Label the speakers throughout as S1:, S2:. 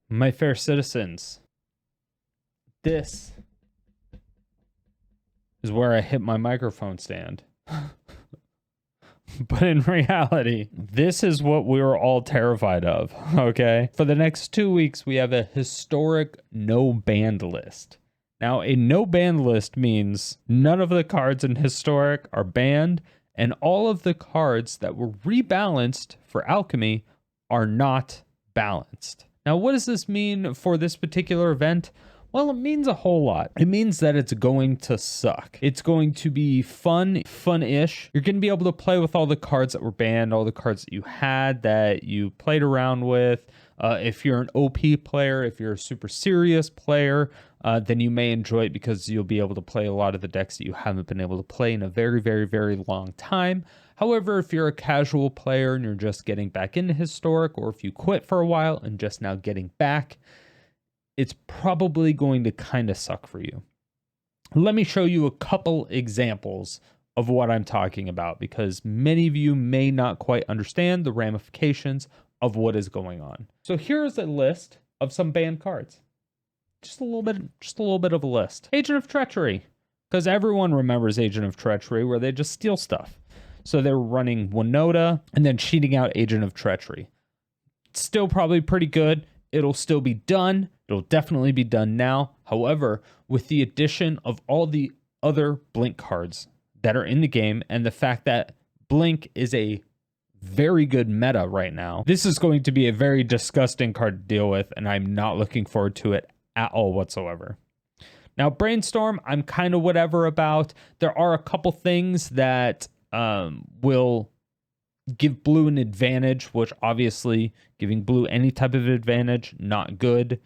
S1: My fair citizens, this is where I hit my microphone stand. But in reality, this is what we were all terrified of, okay? For the next 2 weeks, we have a historic no banned list. Now, a no banned list means none of the cards in historic are banned, and all of the cards that were rebalanced for alchemy are not balanced. Now, what does this mean for this particular event? Well, it means a whole lot. It means that it's going to suck. It's going to be fun-ish. You're going to be able to play with all the cards that were banned, all the cards that you had that you played around with. If you're an OP player, if you're a super serious player, then you may enjoy it because you'll be able to play a lot of the decks that you haven't been able to play in a very, very, very long time. However, if you're a casual player and you're just getting back into Historic, or if you quit for a while and just now getting back, it's probably going to kind of suck for you. Let me show you a couple examples of what I'm talking about, because many of you may not quite understand the ramifications of what is going on. So here's a list of some banned cards. Just a little bit of a list. Agent of Treachery, because everyone remembers Agent of Treachery, where they just steal stuff. So they're running Winota and then cheating out Agent of Treachery. It's still probably pretty good. It'll still be done. It'll definitely be done now. However, with the addition of all the other Blink cards that are in the game, and the fact that Blink is a very good meta right now, this is going to be a very disgusting card to deal with, and I'm not looking forward to it at all whatsoever. Now, Brainstorm, I'm kind of whatever about. There are a couple things that will give blue an advantage, which obviously giving blue any type of advantage, not good.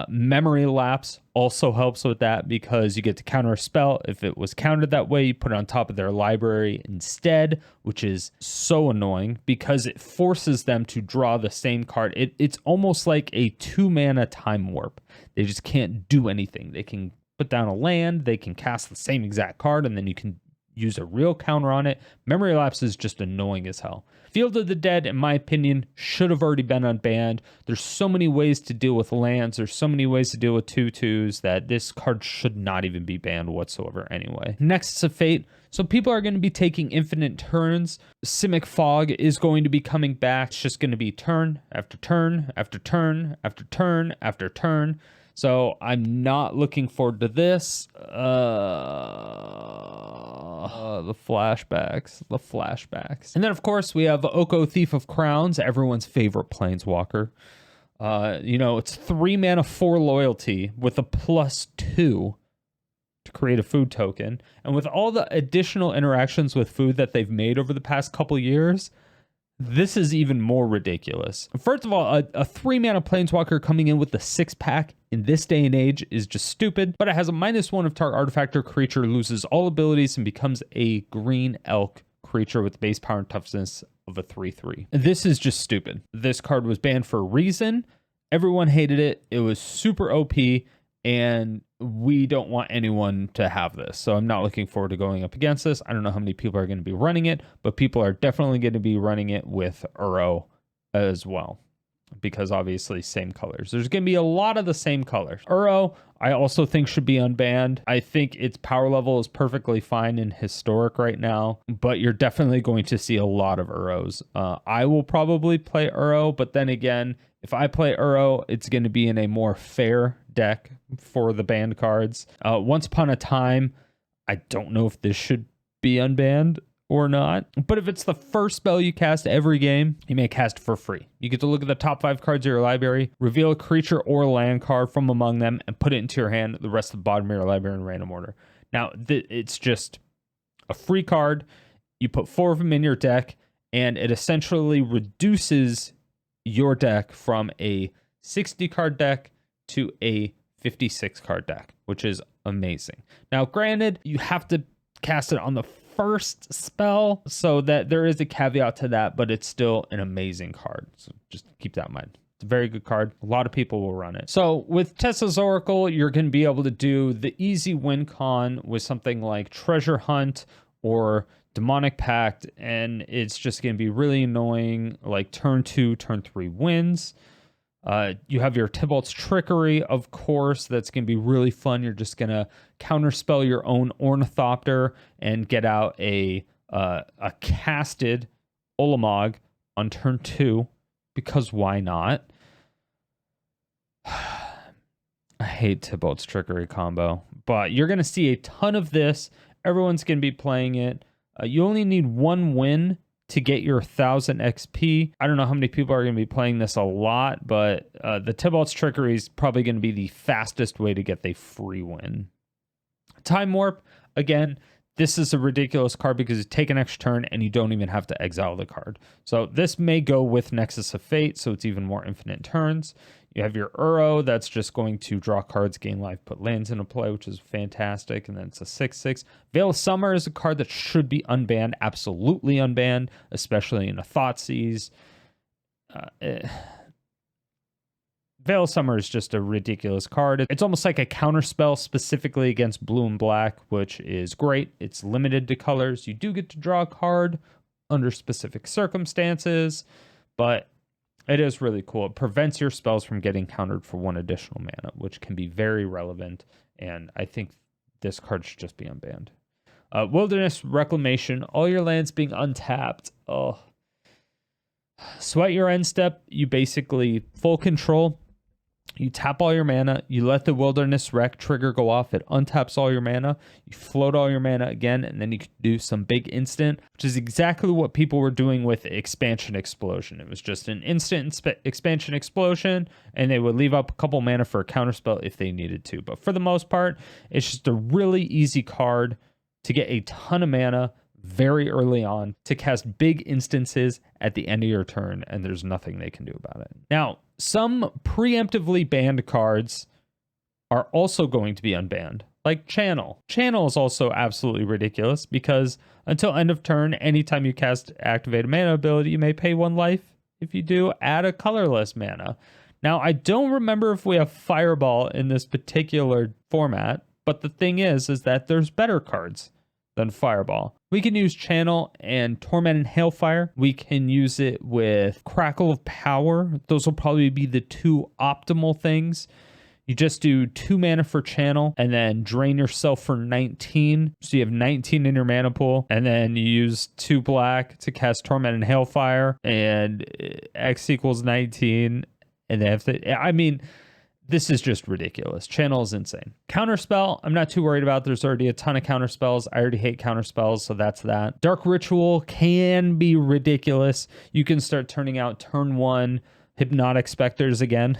S1: Memory Lapse also helps with that, because you get to counter a spell. If it was countered that way, you put it on top of their library instead, which is so annoying because it forces them to draw the same card. It's almost like a 2-mana time warp. They just can't do anything. They can put down a land, they can cast the same exact card, and then you can use a real counter on it. Memory Lapse is just annoying as hell. Field of the Dead, in my opinion, should have already been unbanned. There's so many ways to deal with lands. There's so many ways to deal with 2/2s that this card should not even be banned whatsoever anyway. Nexus of Fate. So people are going to be taking infinite turns. Simic Fog is going to be coming back. It's just going to be turn after turn after turn after turn after turn. So I'm not looking forward to this. The flashbacks. And then, of course, we have Oko, Thief of Crowns, everyone's favorite planeswalker. It's 3 mana, 4 loyalty with a +2 to create a food token. And with all the additional interactions with food that they've made over the past couple years, this is even more ridiculous. First of all, a 3 mana planeswalker coming in with the 6-pack in this day and age is just stupid, but it has a -1 if target artifact or creature loses all abilities and becomes a green elk creature with base power and toughness of a 3/3. This is just stupid. This card was banned for a reason. Everyone hated it. It was super OP, and we don't want anyone to have this. So I'm not looking forward to going up against this. I don't know how many people are going to be running it, but people are definitely going to be running it with Uro as well, because obviously same colors. There's going to be a lot of the same colors. Uro, I also think should be unbanned. I think its power level is perfectly fine in Historic right now, but you're definitely going to see a lot of Uros. I will probably play Uro, but then again, if I play Uro, it's going to be in a more fair deck for the banned cards. Once Upon a Time, I don't know if this should be unbanned or not, but if it's the first spell you cast every game, you may cast it for free. You get to look at the top 5 cards of your library, reveal a creature or land card from among them, and put it into your hand, the rest of the bottom of your library in random order. Now, it's just a free card. You put 4 of them in your deck, and it essentially reduces your deck from a 60 card deck to a 56 card deck, which is amazing. Now, granted, you have to cast it on the first spell, so that there is a caveat to that, but it's still an amazing card. So just keep that in mind. It's a very good card. A lot of people will run it. So with Tessa's Oracle, you're going to be able to do the easy win con with something like Treasure Hunt or Demonic Pact, and it's just going to be really annoying, like turn 2, turn 3 wins. You have your Tybalt's Trickery, of course. That's going to be really fun. You're just going to counterspell your own Ornithopter and get out a casted Olamog on turn 2, because why not? I hate Tybalt's Trickery combo, but you're going to see a ton of this. Everyone's going to be playing it. You only need 1 win to get your 1000 XP. I don't know how many people are going to be playing this a lot, but the Tybalt's Trickery is probably going to be the fastest way to get the free win. Time Warp, again, this is a ridiculous card because you take an extra turn and you don't even have to exile the card. So this may go with Nexus of Fate, so it's even more infinite turns. You have your Uro, that's just going to draw cards, gain life, put lands into play, which is fantastic. And then it's a 6/6. Veil of Summer is a card that should be unbanned, absolutely unbanned, especially in a Thoughtseize. Veil of Summer is just a ridiculous card. It's almost like a counterspell specifically against blue and black, which is great. It's limited to colors. You do get to draw a card under specific circumstances, but it is really cool. It prevents your spells from getting countered for 1 additional mana, which can be very relevant, and I think this card should just be unbanned. Wilderness Reclamation, all your lands being untapped. Oh. Sweat your end step, you basically full control. You tap all your mana, you let the Wilderness Rec trigger go off, it untaps all your mana, you float all your mana again, and then you can do some big instant, which is exactly what people were doing with Expansion Explosion. It was just an instant Expansion Explosion, and they would leave up a couple mana for a counterspell if they needed to. But for the most part, it's just a really easy card to get a ton of mana very early on to cast big instances at the end of your turn, and there's nothing they can do about it. Now, some preemptively banned cards are also going to be unbanned, like Channel. Channel is also absolutely ridiculous because until end of turn, anytime you cast activate a mana ability, you may pay 1 life. If you do, add a colorless mana. Now, I don't remember if we have Fireball in this particular format, but the thing is that there's better cards than Fireball. We can use Channel and Torment and Hailfire. We can use it with Crackle of Power. Those will probably be the 2 optimal things. You just do 2 mana for Channel and then drain yourself for 19. So you have 19 in your mana pool. And then you use 2 black to cast Torment and Hailfire. And X equals 19. And they have to... I mean... This is just ridiculous. Channel is insane. Counterspell, I'm not too worried about. There's already a ton of counterspells. I already hate counterspells, so that's that. Dark Ritual can be ridiculous. You can start turning out turn 1 Hypnotic Specters again,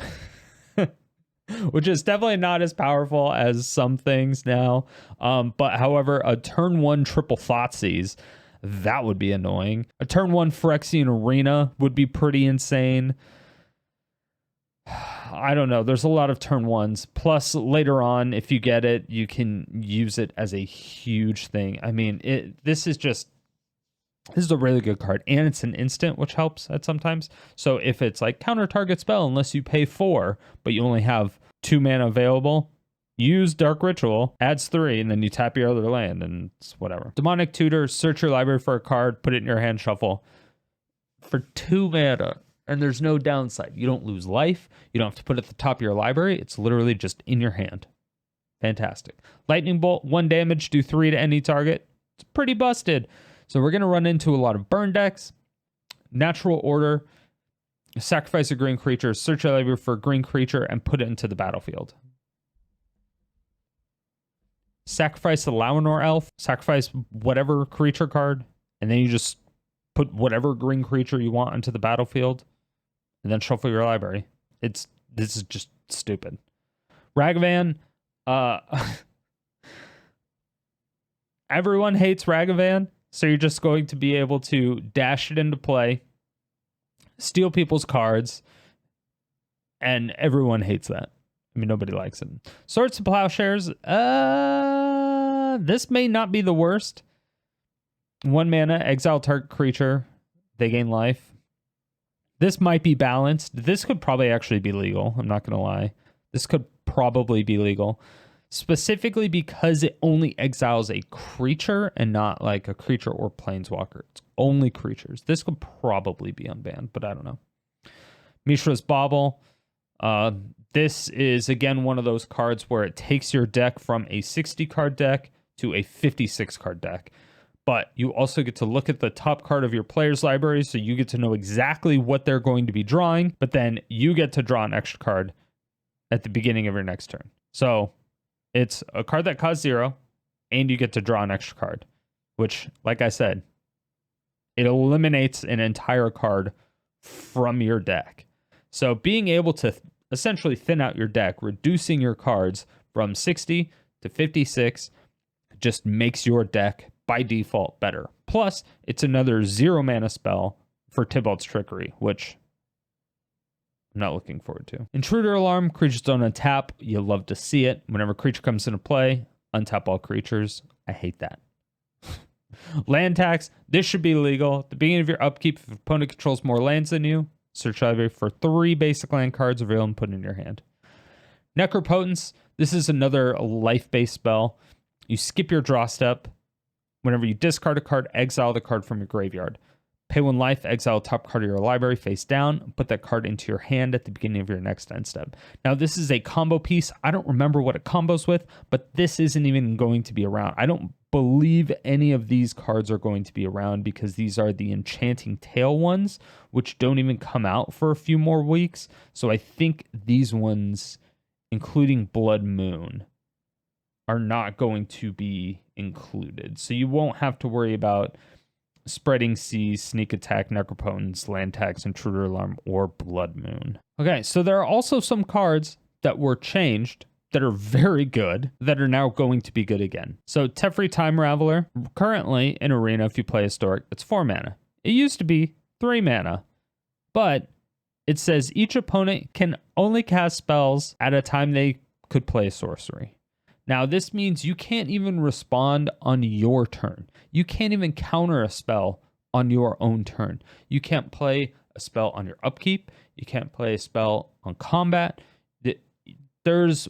S1: which is definitely not as powerful as some things now. But however, a turn 1 triple Thoughtseize, that would be annoying. A turn 1 Phyrexian Arena would be pretty insane. I don't know. There's a lot of turn 1s. Plus, later on, if you get it, you can use it as a huge thing. I mean, this is a really good card. And it's an instant, which helps at sometimes. So if it's like counter target spell, unless you pay 4, but you only have 2 mana available, use Dark Ritual, adds 3, and then you tap your other land, and it's whatever. Demonic Tutor, search your library for a card, put it in your hand, shuffle. For 2 mana. And there's no downside. You don't lose life. You don't have to put it at the top of your library. It's literally just in your hand. Fantastic. Lightning Bolt, 1 damage, do 3 to any target. It's pretty busted. So we're going to run into a lot of burn decks. Natural Order, sacrifice a green creature, search your library for a green creature, and put it into the battlefield. Sacrifice the Lawanor Elf, sacrifice whatever creature card, and then you just put whatever green creature you want into the battlefield. And then shuffle your library. This is just stupid. Ragavan. Everyone hates Ragavan, so you're just going to be able to dash it into play, steal people's cards, and everyone hates that. I mean, nobody likes it. Swords to Plowshares. This may not be the worst. 1 mana, exile target creature. They gain life. This might be balanced. This could probably actually be legal. I'm not going to lie. This could probably be legal. Specifically because it only exiles a creature and not like a creature or planeswalker. It's only creatures. This could probably be unbanned, but I don't know. Mishra's Bauble. This is, again, one of those cards where it takes your deck from a 60 card deck to a 56 card deck. But you also get to look at the top card of your player's library, so you get to know exactly what they're going to be drawing, but then you get to draw an extra card at the beginning of your next turn. So it's a card that costs 0, and you get to draw an extra card, which, like I said, it eliminates an entire card from your deck. So being able to essentially thin out your deck, reducing your cards from 60 to 56, just makes your deck by default better. Plus, it's another 0 mana spell for Tybalt's Trickery, which I'm not looking forward to. Intruder Alarm, creatures don't untap. You love to see it. Whenever a creature comes into play, untap all creatures. I hate that. Land tax, this should be legal. At the beginning of your upkeep, if an opponent controls more lands than you, search library for 3 basic land cards, reveal and put in your hand. Necropotence, this is another life-based spell. You skip your draw step. Whenever you discard a card, exile the card from your graveyard. Pay 1 life, exile top card of your library face down, put that card into your hand at the beginning of your next end step. Now, this is a combo piece. I don't remember what it combos with, but this isn't even going to be around. I don't believe any of these cards are going to be around because these are the Enchanting Tale ones, which don't even come out for a few more weeks. So I think these ones, including Blood Moon, are not going to be included. So you won't have to worry about Spreading Seas, Sneak Attack, Necropotence, Land Tax, Intruder Alarm, or Blood Moon. Okay, so there are also some cards that were changed that are very good that are now going to be good again. So Teferi Time Raveler, currently in Arena, if you play Historic, it's 4 mana. It used to be 3 mana, but it says each opponent can only cast spells at a time they could play a sorcery. Now, this means you can't even respond on your turn. You can't even counter a spell on your own turn. You can't play a spell on your upkeep. You can't play a spell on combat. There's,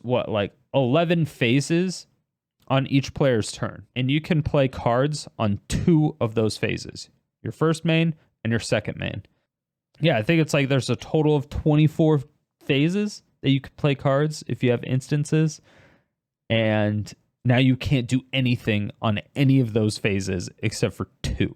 S1: 11 phases on each player's turn. And you can play cards on 2 of those phases. Your first main and your second main. Yeah, I think it's like there's a total of 24 phases that you could play cards if you have instances. And now you can't do anything on any of those phases except for 2,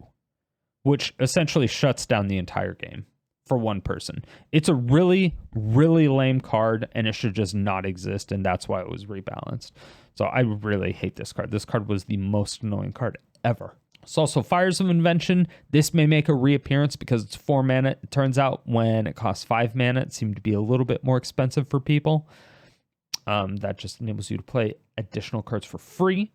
S1: which essentially shuts down the entire game for one person. It's a really, really lame card, and it should just not exist, and that's why it was rebalanced. So I really hate this card. This card was the most annoying card ever. It's also Fires of Invention. This may make a reappearance because it's 4 mana. It turns out when it costs 5 mana, it seemed to be a little bit more expensive for people. That just enables you to play additional cards for free.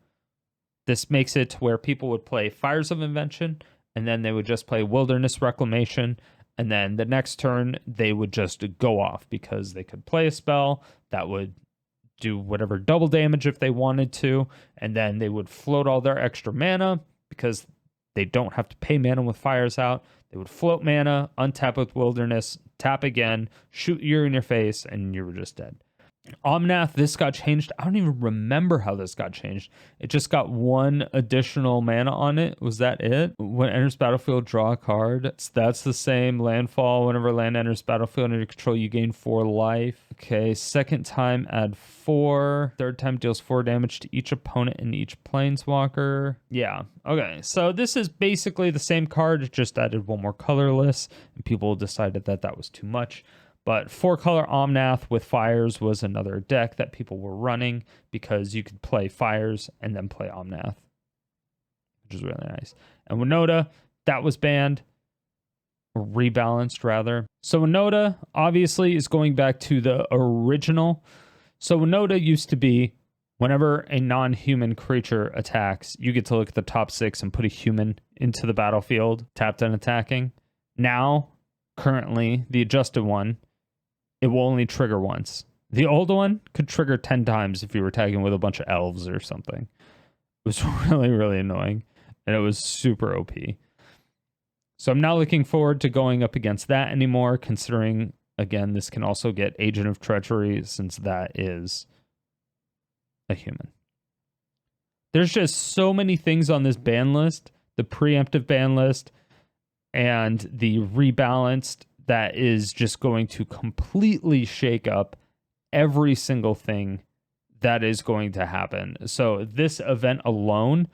S1: This makes it to where people would play Fires of Invention, and then they would just play Wilderness Reclamation, and then the next turn they would just go off because they could play a spell that would do whatever double damage if they wanted to, and then they would float all their extra mana because they don't have to pay mana with Fires out. They would float mana, untap with Wilderness, tap again, shoot you in your face, and you were just dead. Omnath, this got changed. I don't even remember how this got changed. It just got 1 additional mana on it. Was that it? When it enters battlefield, draw a card. That's the same. Landfall. Whenever land enters battlefield under your control, you gain 4 life. Okay, second time, add 4. Third time, deals 4 damage to each opponent and each planeswalker. Yeah, okay. So this is basically the same card, just added 1 more colorless, and people decided that that was too much. But 4-color Omnath with Fires was another deck that people were running because you could play Fires and then play Omnath, which is really nice. And Winota, that was banned, or rebalanced rather. So Winota obviously is going back to the original. So Winota used to be whenever a non-human creature attacks, you get to look at the top 6 and put a human into the battlefield, tapped and attacking. Now, currently, the adjusted one, it will only trigger once. The old one could trigger 10 times if you were tagging with a bunch of elves or something. It was really, really annoying, and it was super OP. So I'm not looking forward to going up against that anymore, considering, again, this can also get Agent of Treachery, since that is a human. There's just so many things on this ban list, the preemptive ban list, and the rebalanced that is just going to completely shake up every single thing that is going to happen. So this event alone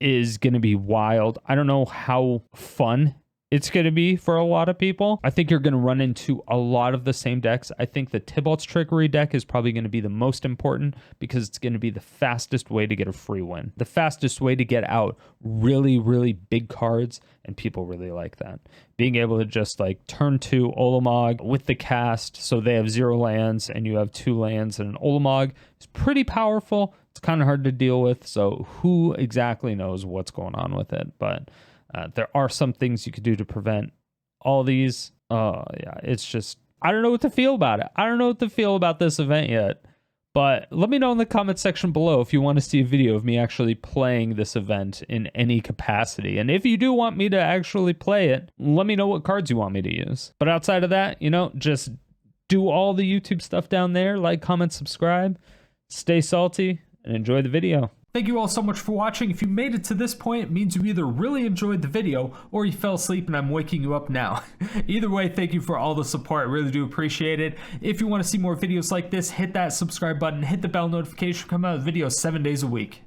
S1: is going to be wild. I don't know how fun it's going to be for a lot of people. I think you're going to run into a lot of the same decks. I think the Tybalt's Trickery deck is probably going to be the most important because it's going to be the fastest way to get a free win. The fastest way to get out really, really big cards, and people really like that. Being able to just like turn 2 Olimog with the cast, so they have 0 lands and you have 2 lands and an Olimog is pretty powerful. It's kind of hard to deal with, so who exactly knows what's going on with it, but there are some things you could do to prevent all these. Yeah, it's just, I don't know what to feel about it. I don't know what to feel about this event yet. But let me know in the comment section below if you want to see a video of me actually playing this event in any capacity. And if you do want me to actually play it, let me know what cards you want me to use. But outside of that, just do all the YouTube stuff down there. Like, comment, subscribe. Stay salty and enjoy the video.
S2: Thank you all so much for watching. If you made it to this point, it means you either really enjoyed the video or you fell asleep and I'm waking you up now. Either way, thank you for all the support. I really do appreciate it. If you want to see more videos like this, hit that subscribe button, hit the bell notification, come out with videos 7 days a week.